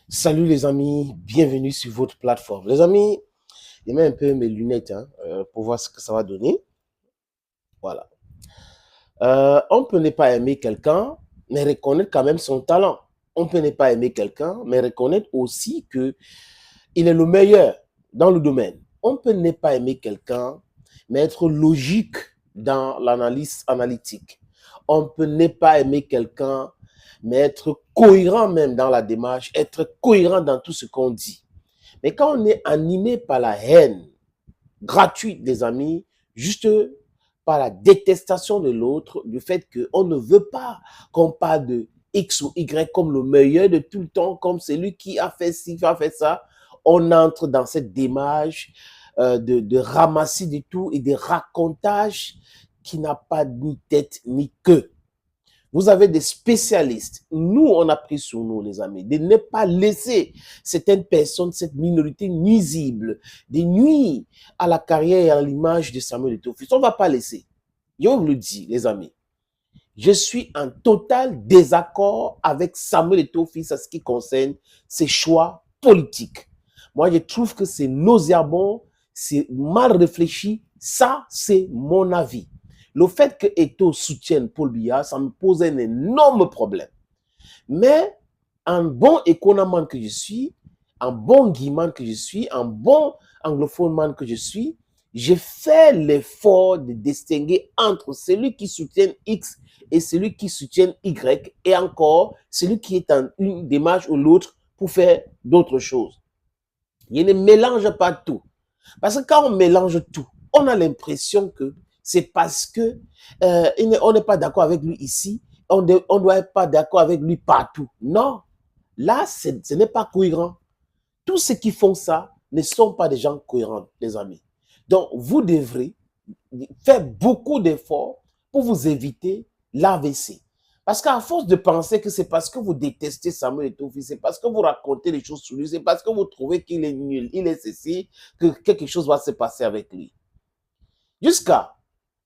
Salut les amis, bienvenue sur votre plateforme. Les amis, je mets un peu mes lunettes pour voir ce que ça va donner. Voilà. On peut ne pas aimer quelqu'un, mais reconnaître quand même son talent. On peut ne pas aimer quelqu'un, mais reconnaître aussi que il est le meilleur dans le domaine. On peut ne pas aimer quelqu'un, mais être logique dans l'analyse analytique. On peut ne pas aimer quelqu'un, mais être cohérent même dans la démarche, être cohérent dans tout ce qu'on dit. Mais quand on est animé par la haine gratuite des amis, juste par la détestation de l'autre, du fait qu'on ne veut pas qu'on parle de X ou Y comme le meilleur de tout le temps, comme celui qui a fait ci, qui a fait ça, on entre dans cette démarche de ramasser du tout et des racontages qui n'a pas ni tête ni queue. Vous avez des spécialistes. Nous, on a pris sur nous, les amis, de ne pas laisser certaines personnes, cette minorité nuisible, de nuire à la carrière et à l'image de Samuel Eto'o. On ne va pas laisser. Je vous le dis, les amis. Je suis en total désaccord avec Samuel Eto'o à ce qui concerne ses choix politiques. Moi, je trouve que c'est nauséabond, c'est mal réfléchi. Ça, c'est mon avis. Le fait que Eto'o soutienne Paul Biya, ça me pose un énorme problème. Mais un bon économiste que je suis, un bon guimard que je suis, un bon anglophone que je suis, j'ai fait l'effort de distinguer entre celui qui soutient X et celui qui soutient Y, et encore celui qui est en une démarche ou l'autre pour faire d'autres choses. Je ne mélange pas tout. Parce que quand on mélange tout, on a l'impression que c'est parce que on n'est pas d'accord avec lui ici, on ne doit être pas d'accord avec lui partout. Non, là, ce n'est pas cohérent. Tous ceux qui font ça ne sont pas des gens cohérents, les amis. Donc, vous devrez faire beaucoup d'efforts pour vous éviter l'AVC. Parce qu'à force de penser que c'est parce que vous détestez Samuel Eto'o, c'est parce que vous racontez les choses sur lui, c'est parce que vous trouvez qu'il est nul, il est ceci, que quelque chose va se passer avec lui. Jusqu'à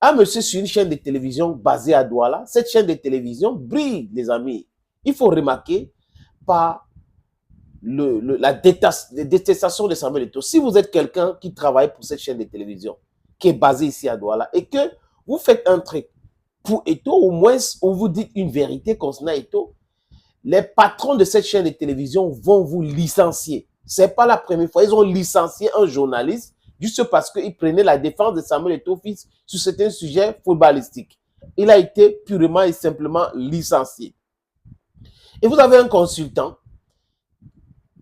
un monsieur sur une chaîne de télévision basée à Douala, cette chaîne de télévision brille, les amis. Il faut remarquer par la détestation de Samuel Eto'o. Si vous êtes quelqu'un qui travaille pour cette chaîne de télévision, qui est basée ici à Douala, et que vous faites un truc pour Eto'o, au moins, on vous dit une vérité concernant Eto'o, les patrons de cette chaîne de télévision vont vous licencier. Ce n'est pas la première fois. Ils ont licencié un journaliste juste parce qu'il prenait la défense de Samuel Eto'o sur certains sujets footballistiques. Il a été purement et simplement licencié. Et vous avez un consultant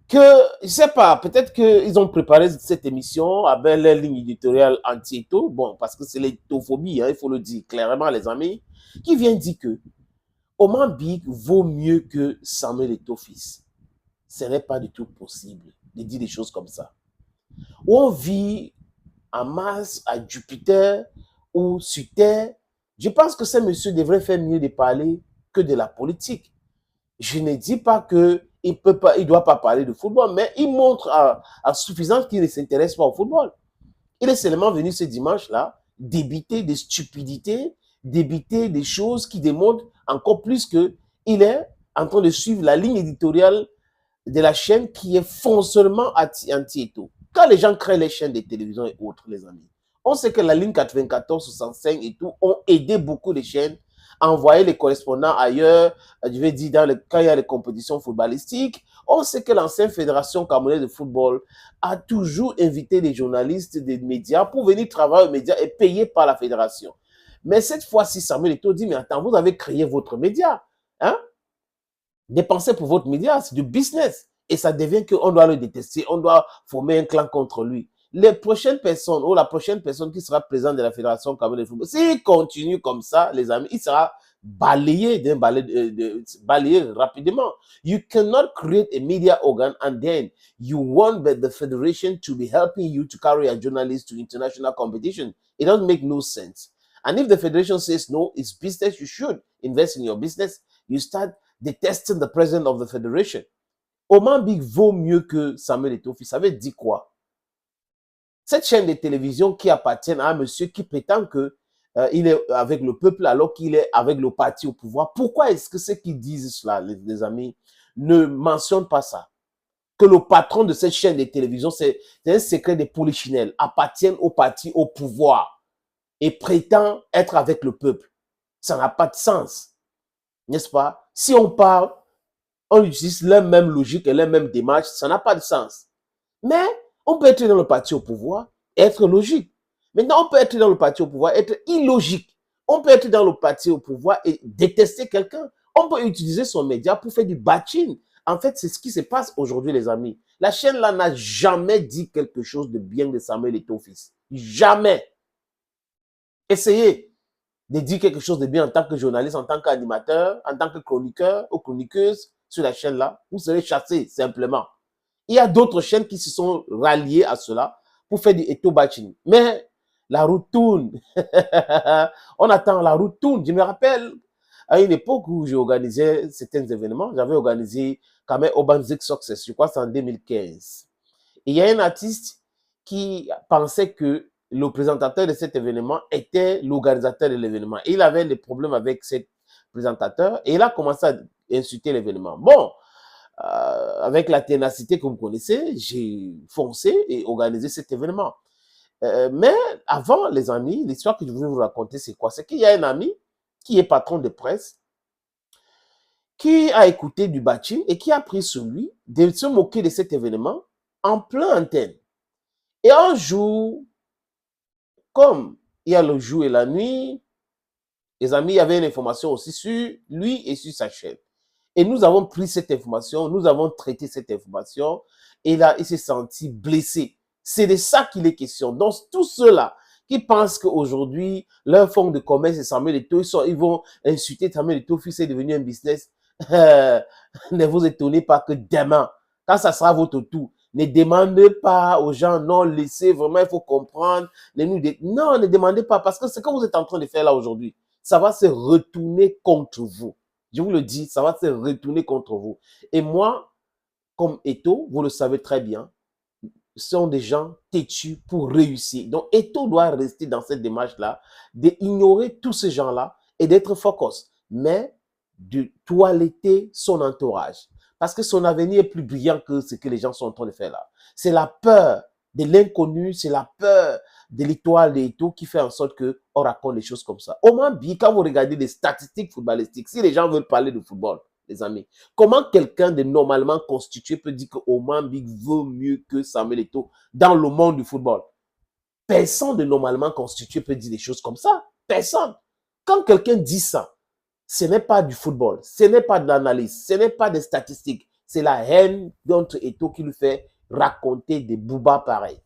que, je ne sais pas, peut-être qu'ils ont préparé cette émission avec leur ligne éditoriale anti-Eto'o, bon, parce que c'est l'étophobie, hein, il faut le dire clairement, les amis, qui vient dire que Oman Big vaut mieux que Samuel Eto'o fils. Ce n'est pas du tout possible de dire des choses comme ça. On vit en Mars, à Jupiter ou sur Terre. Je pense que ce monsieur devrait faire mieux de parler que de la politique. Je ne dis pas qu'il ne doit pas parler de football, mais il montre à suffisance qu'il ne s'intéresse pas au football. Il est seulement venu ce dimanche-là débiter des stupidités, débiter des choses qui démontrent encore plus qu'il est en train de suivre la ligne éditoriale de la chaîne qui est foncièrement anti-Eto'o. Quand les gens créent les chaînes de télévision et autres, les amis, on sait que la ligne 94, 65 et tout ont aidé beaucoup de chaînes à envoyer les correspondants ailleurs, je vais dire quand il y a les compétitions footballistiques. On sait que l'ancienne fédération camerounaise de football a toujours invité des journalistes des médias pour venir travailler aux médias et payer par la fédération. Mais cette fois-ci, Samuel Eto'o dit, mais attends, vous avez créé votre média. Hein? Dépensez pour votre média, c'est du business. Et ça devient qu'on doit le détester, on doit former un clan contre lui. Les prochaines personnes, ou la prochaine personne qui sera présidente de la Fédération camerounaise de football, s'il continue comme ça, les amis, il sera balayé balayé rapidement. You cannot create a media organ and then you want the federation to be helping you to carry a journalist to international competition. It doesn't make no sense. And if the federation says no, it's business, you should invest in your business. You start detesting the president of the federation. Oman Big vaut mieux que Samuel Eto'o. Ça veut dire quoi? Cette chaîne de télévision qui appartient à un monsieur qui prétend que il est avec le peuple alors qu'il est avec le parti au pouvoir. Pourquoi est-ce que ceux qui disent cela, les amis, ne mentionnent pas ça? Que le patron de cette chaîne de télévision, c'est un secret des polichinelles, appartiennent au parti au pouvoir et prétend être avec le peuple. Ça n'a pas de sens, n'est-ce pas? Si on parle, on utilise la même logique et la même démarche, ça n'a pas de sens. Mais on peut être dans le parti au pouvoir et être logique. Maintenant, on peut être dans le parti au pouvoir et être illogique. On peut être dans le parti au pouvoir et détester quelqu'un. On peut utiliser son média pour faire du bashing. En fait, c'est ce qui se passe aujourd'hui, les amis. La chaîne là n'a jamais dit quelque chose de bien de Samuel Eto'o fils. Jamais. Essayez de dire quelque chose de bien en tant que journaliste, en tant qu'animateur, en tant que chroniqueur ou chroniqueuse sur la chaîne là. Vous serez chassé simplement. Il y a d'autres chaînes qui se sont ralliées à cela pour faire du Eto'o bashing. Mais la route tourne. On attend, la route tourne. Je me rappelle, à une époque où j'ai organisé certains événements, j'avais organisé quand même Urban Music Success, je crois que c'est en 2015. Et il y a un artiste qui pensait que le présentateur de cet événement était l'organisateur de l'événement. Il avait des problèmes avec ce présentateur et il a commencé à insulter l'événement. Bon, avec la ténacité que vous connaissez, j'ai foncé et organisé cet événement. Mais avant, les amis, l'histoire que je voulais vous raconter, c'est quoi? C'est qu'il y a un ami qui est patron de presse, qui a écouté du bashing et qui a pris sur lui de se moquer de cet événement en plein antenne. Et un jour, comme il y a le jour et la nuit, les amis, il y avait une information aussi sur lui et sur sa chaîne. Et nous avons pris cette information, nous avons traité cette information, et là, il s'est senti blessé. C'est de ça qu'il est question. Donc, tous ceux-là qui pensent qu'aujourd'hui, leur fonds de commerce est Samuel Eto'o, ils vont insulter Samuel Eto'o, fils est devenu un business. Ne vous étonnez pas que demain, quand ça sera votre tour, ne demandez pas aux gens, non, laissez, vraiment, il faut comprendre. Non, ne demandez pas, parce que ce que vous êtes en train de faire là aujourd'hui, ça va se retourner contre vous. Je vous le dis, ça va se retourner contre vous. Et moi, comme Eto'o, vous le savez très bien, sont des gens têtus pour réussir. Donc, Eto'o doit rester dans cette démarche-là, d'ignorer tous ces gens-là et d'être focus, mais de toiletter son entourage. Parce que son avenir est plus brillant que ce que les gens sont en train de faire là. C'est la peur de l'inconnu, c'est la peur de l'étoile d'Eto'o qui fait en sorte qu'on raconte des choses comme ça. Au moins, quand vous regardez les statistiques footballistiques, si les gens veulent parler de football, les amis, comment quelqu'un de normalement constitué peut dire que Oman Big vaut mieux que Samuel Eto'o dans le monde du football? Personne de normalement constitué peut dire des choses comme ça. Personne. Quand quelqu'un dit ça, ce n'est pas du football, ce n'est pas de l'analyse, ce n'est pas des statistiques. C'est la haine d'entre Eto'o qui lui fait raconter des boubas pareils.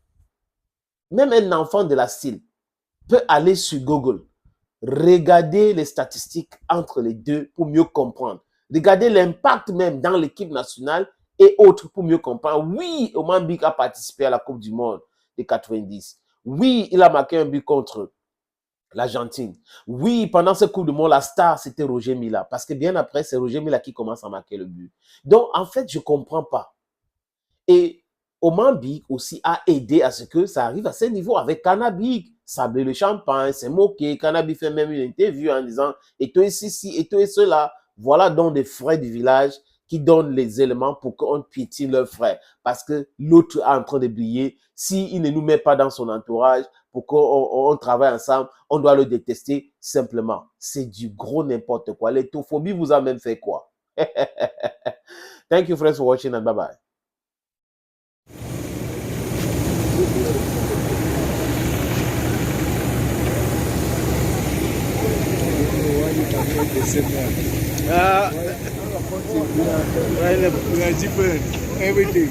Même un enfant de la style peut aller sur Google, regarder les statistiques entre les deux pour mieux comprendre. Regardez l'impact même dans l'équipe nationale et autres pour mieux comprendre. Oui, Oman Big a participé à la Coupe du Monde de 90. Oui, il a marqué un but contre l'Argentine. Oui, pendant ce Coupe du Monde, la star, c'était Roger Mila. Parce que bien après, c'est Roger Mila qui commence à marquer le but. Donc, en fait, je ne comprends pas. Et Oman Big aussi a aidé à ce que ça arrive à ce niveau avec Cannabis. Sablé le champagne, c'est moqué. Cannabis fait même une interview en disant Eto'o est ceci, Eto'o est cela. Voilà donc des frères du village qui donnent les éléments pour qu'on piétine leurs frères. Parce que l'autre est en train de briller. S'il ne nous met pas dans son entourage pour qu'on travaille ensemble, on doit le détester simplement. C'est du gros n'importe quoi. L'étophobie vous a même fait quoi? Thank you friends for watching and bye bye. We are different. Everything.